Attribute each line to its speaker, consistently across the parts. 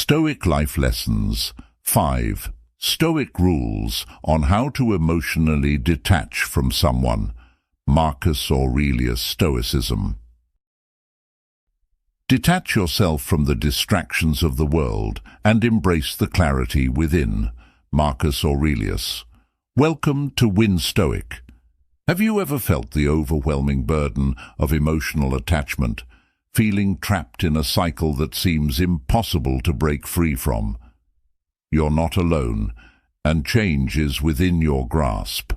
Speaker 1: Stoic Life Lessons 5. Stoic Rules on How to Emotionally Detach from Someone. Marcus Aurelius Stoicism. Detach yourself from the distractions of the world and embrace the clarity within. Marcus Aurelius. Welcome to Win Stoic. Have you ever felt the overwhelming burden of emotional attachment, feeling trapped in a cycle that seems impossible to break free from? You're not alone, and change is within your grasp.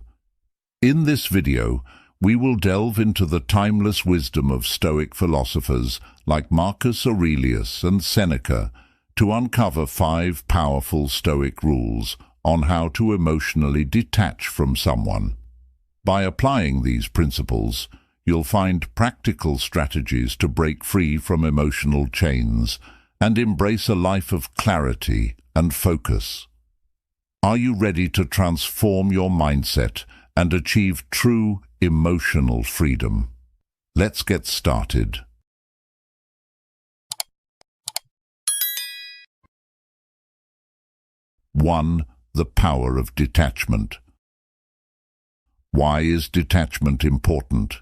Speaker 1: In this video, we will delve into the timeless wisdom of Stoic philosophers like Marcus Aurelius and Seneca to uncover 5 powerful Stoic rules on how to emotionally detach from someone. By applying these principles, you'll find practical strategies to break free from emotional chains and embrace a life of clarity and focus. Are you ready to transform your mindset and achieve true emotional freedom? Let's get started. 1. The power of detachment. Why is detachment important?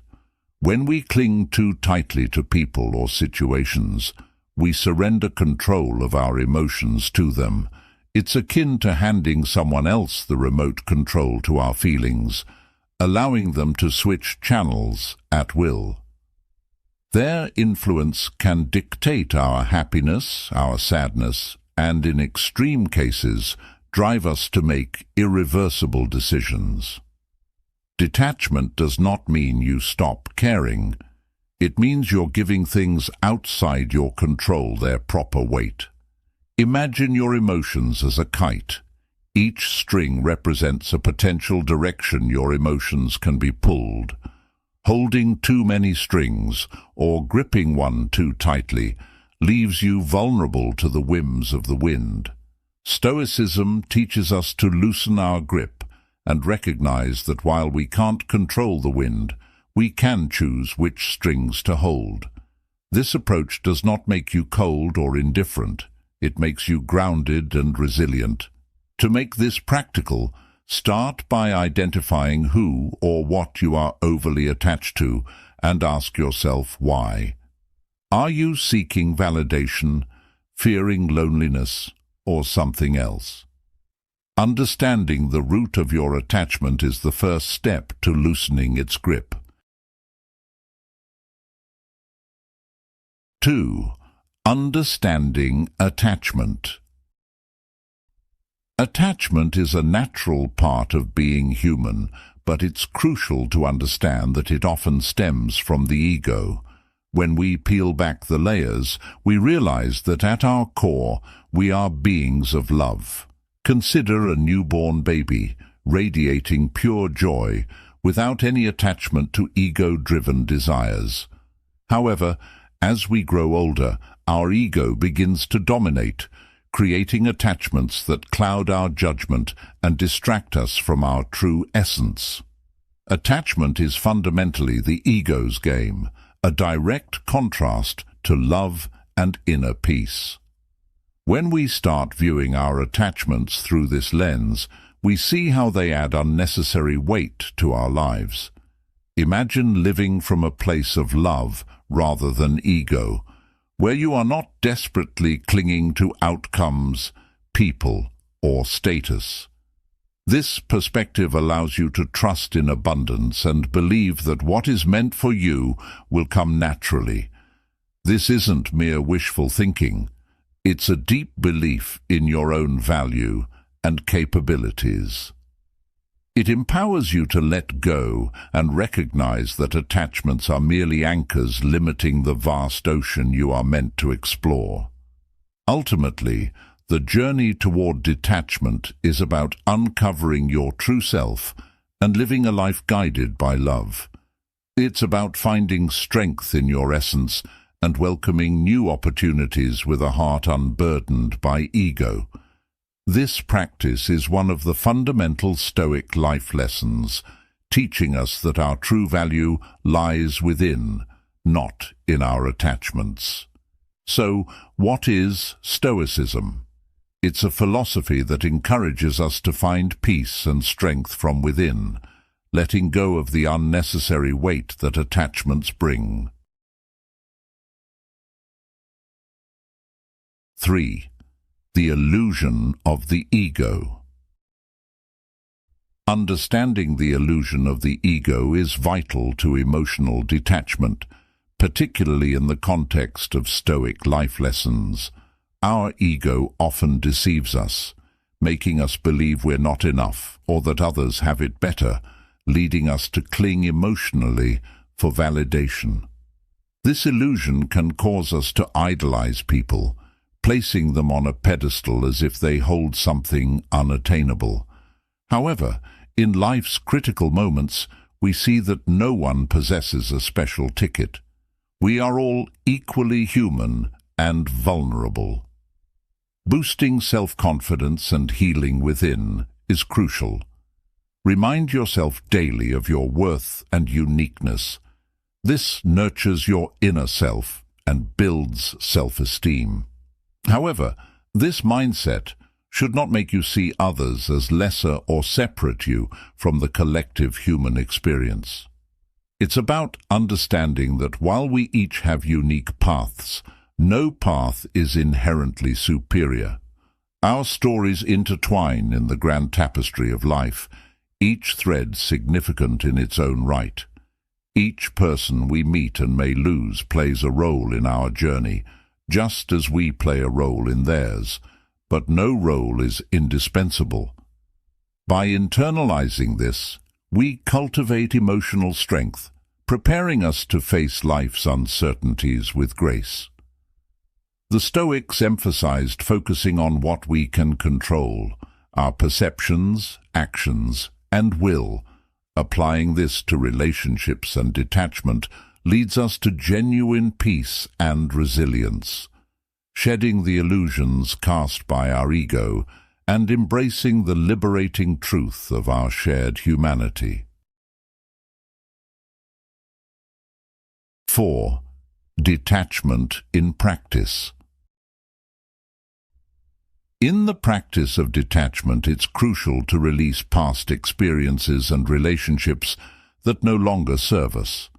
Speaker 1: When we cling too tightly to people or situations, we surrender control of our emotions to them. It's akin to handing someone else the remote control to our feelings, allowing them to switch channels at will. Their influence can dictate our happiness, our sadness, and in extreme cases, drive us to make irreversible decisions. Detachment does not mean you stop caring. It means you're giving things outside your control their proper weight. Imagine your emotions as a kite. Each string represents a potential direction your emotions can be pulled. Holding too many strings or gripping one too tightly leaves you vulnerable to the whims of the wind. Stoicism teaches us to loosen our grip and recognize that while we can't control the wind, we can choose which strings to hold. This approach does not make you cold or indifferent. It makes you grounded and resilient. To make this practical, start by identifying who or what you are overly attached to and ask yourself why. Are you seeking validation, fearing loneliness, or something else? Understanding the root of your attachment is the first step to loosening its grip. 2. Understanding attachment. Attachment is a natural part of being human, but it's crucial to understand that it often stems from the ego. When we peel back the layers, we realize that at our core, we are beings of love. Consider a newborn baby, radiating pure joy, without any attachment to ego-driven desires. However, as we grow older, our ego begins to dominate, creating attachments that cloud our judgment and distract us from our true essence. Attachment is fundamentally the ego's game, a direct contrast to love and inner peace. When we start viewing our attachments through this lens, we see how they add unnecessary weight to our lives. Imagine living from a place of love rather than ego, where you are not desperately clinging to outcomes, people, or status. This perspective allows you to trust in abundance and believe that what is meant for you will come naturally. This isn't mere wishful thinking. It's a deep belief in your own value and capabilities. It empowers you to let go and recognize that attachments are merely anchors limiting the vast ocean you are meant to explore. Ultimately, the journey toward detachment is about uncovering your true self and living a life guided by love. It's about finding strength in your essence and welcoming new opportunities with a heart unburdened by ego. This practice is one of the fundamental Stoic life lessons, teaching us that our true value lies within, not in our attachments. So, what is Stoicism? It's a philosophy that encourages us to find peace and strength from within, letting go of the unnecessary weight that attachments bring. 3. The illusion of the ego. Understanding the illusion of the ego is vital to emotional detachment, particularly in the context of Stoic life lessons. Our ego often deceives us, making us believe we're not enough or that others have it better, leading us to cling emotionally for validation. This illusion can cause us to idolize people, placing them on a pedestal as if they hold something unattainable. However, in life's critical moments, we see that no one possesses a special ticket. We are all equally human and vulnerable. Boosting self-confidence and healing within is crucial. Remind yourself daily of your worth and uniqueness. This nurtures your inner self and builds self-esteem. However, this mindset should not make you see others as lesser or separate you from the collective human experience. It's about understanding that while we each have unique paths, no path is inherently superior. Our stories intertwine in the grand tapestry of life, each thread significant in its own right. Each person we meet and may lose plays a role in our journey, just as we play a role in theirs, but no role is indispensable. By internalizing this, we cultivate emotional strength, preparing us to face life's uncertainties with grace. The Stoics emphasized focusing on what we can control, our perceptions, actions, and will. Applying this to relationships and detachment leads us to genuine peace and resilience. Shedding the illusions cast by our ego and embracing the liberating truth of our shared humanity. 4. Detachment in practice. In the practice of detachment, it's crucial to release past experiences and relationships that no longer serve us.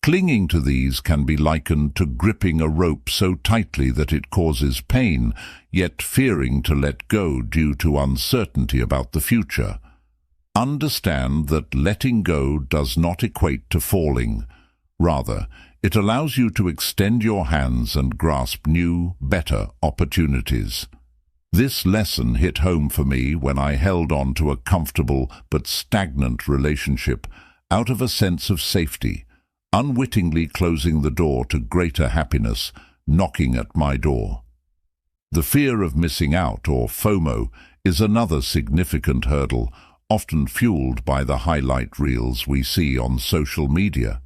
Speaker 1: Clinging to these can be likened to gripping a rope so tightly that it causes pain, yet fearing to let go due to uncertainty about the future. Understand that letting go does not equate to falling. Rather, it allows you to extend your hands and grasp new, better opportunities. This lesson hit home for me when I held on to a comfortable but stagnant relationship out of a sense of safety, unwittingly closing the door to greater happiness knocking at my door. The fear of missing out, or FOMO, is another significant hurdle, often fueled by the highlight reels we see on social media.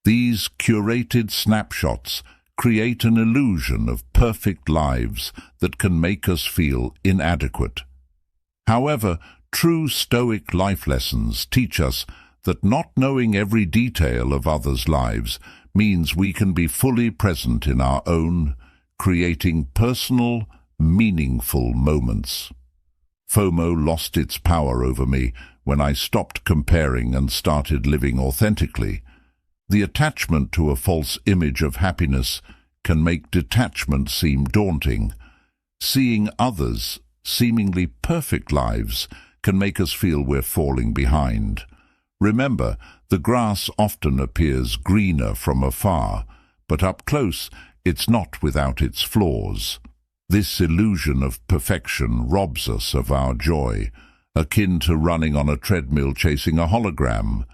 Speaker 1: These curated snapshots create an illusion of perfect lives that can make us feel inadequate. However, true Stoic life lessons teach us that not knowing every detail of others' lives means we can be fully present in our own, creating personal, meaningful moments. FOMO lost its power over me when I stopped comparing and started living authentically. The attachment to a false image of happiness can make detachment seem daunting. Seeing others' seemingly perfect lives can make us feel we're falling behind. Remember, the grass often appears greener from afar, but up close it's not without its flaws. This illusion of perfection robs us of our joy, akin to running on a treadmill chasing a hologram.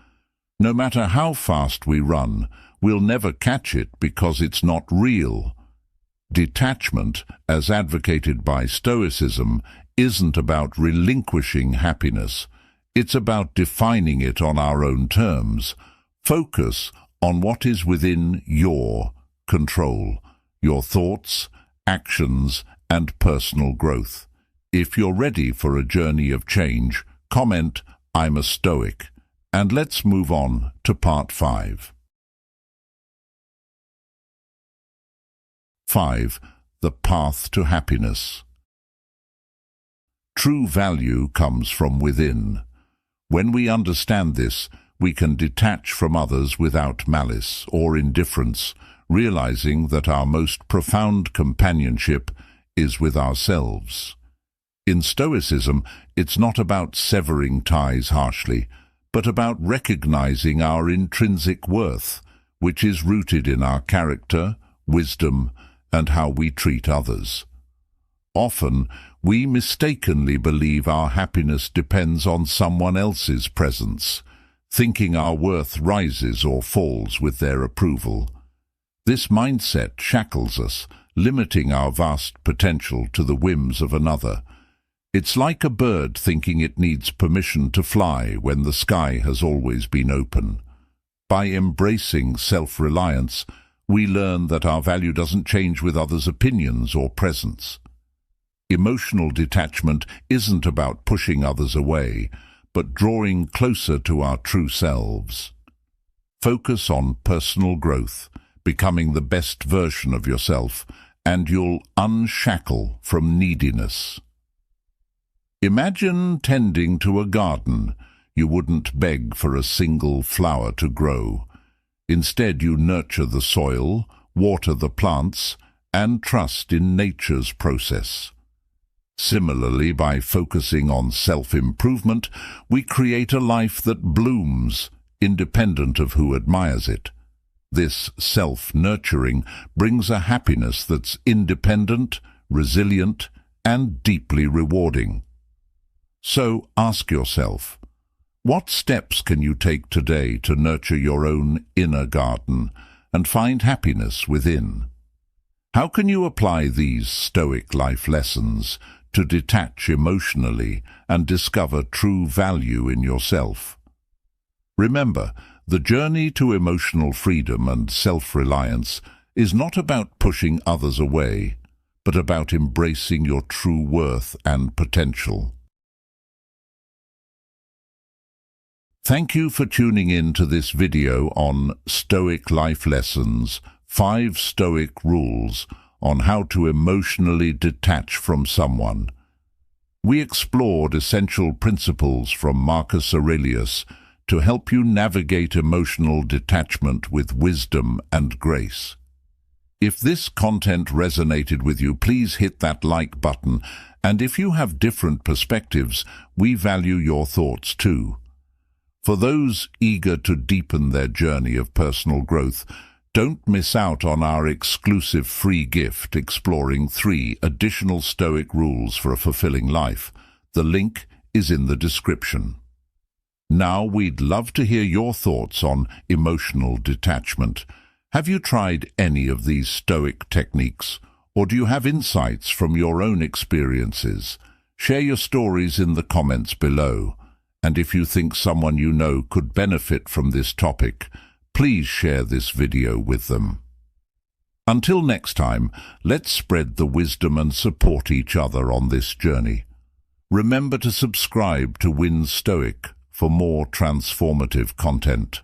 Speaker 1: No matter how fast we run, we'll never catch it because it's not real. Detachment, as advocated by Stoicism, isn't about relinquishing happiness. It's about defining it on our own terms. Focus on what is within your control, your thoughts, actions, and personal growth. If you're ready for a journey of change, comment, "I'm a Stoic." And let's move on to part 5. 5. The path to happiness. True value comes from within. When we understand this, we can detach from others without malice or indifference, realizing that our most profound companionship is with ourselves. In Stoicism, it's not about severing ties harshly, but about recognizing our intrinsic worth, which is rooted in our character, wisdom, and how we treat others. Often, we mistakenly believe our happiness depends on someone else's presence, thinking our worth rises or falls with their approval. This mindset shackles us, limiting our vast potential to the whims of another. It's like a bird thinking it needs permission to fly when the sky has always been open. By embracing self-reliance, we learn that our value doesn't change with others' opinions or presence. Emotional detachment isn't about pushing others away, but drawing closer to our true selves. Focus on personal growth, becoming the best version of yourself, and you'll unshackle from neediness. Imagine tending to a garden. You wouldn't beg for a single flower to grow. Instead, you nurture the soil, water the plants, and trust in nature's process. Similarly, by focusing on self-improvement, we create a life that blooms, independent of who admires it. This self-nurturing brings a happiness that's independent, resilient, and deeply rewarding. So ask yourself, what steps can you take today to nurture your own inner garden and find happiness within? How can you apply these Stoic life lessons to detach emotionally and discover true value in yourself? Remember, the journey to emotional freedom and self-reliance is not about pushing others away, but about embracing your true worth and potential. Thank you for tuning in to this video on Stoic Life Lessons, 5 Stoic Rules on how to emotionally detach from someone. We explored essential principles from Marcus Aurelius to help you navigate emotional detachment with wisdom and grace. If this content resonated with you, please hit that like button, and if you have different perspectives, we value your thoughts too. For those eager to deepen their journey of personal growth, don't miss out on our exclusive free gift exploring 3 additional Stoic rules for a fulfilling life. The link is in the description. Now we'd love to hear your thoughts on emotional detachment. Have you tried any of these Stoic techniques, or do you have insights from your own experiences? Share your stories in the comments below. And if you think someone you know could benefit from this topic, please share this video with them. Until next time, let's spread the wisdom and support each other on this journey. Remember to subscribe to Win Stoic for more transformative content.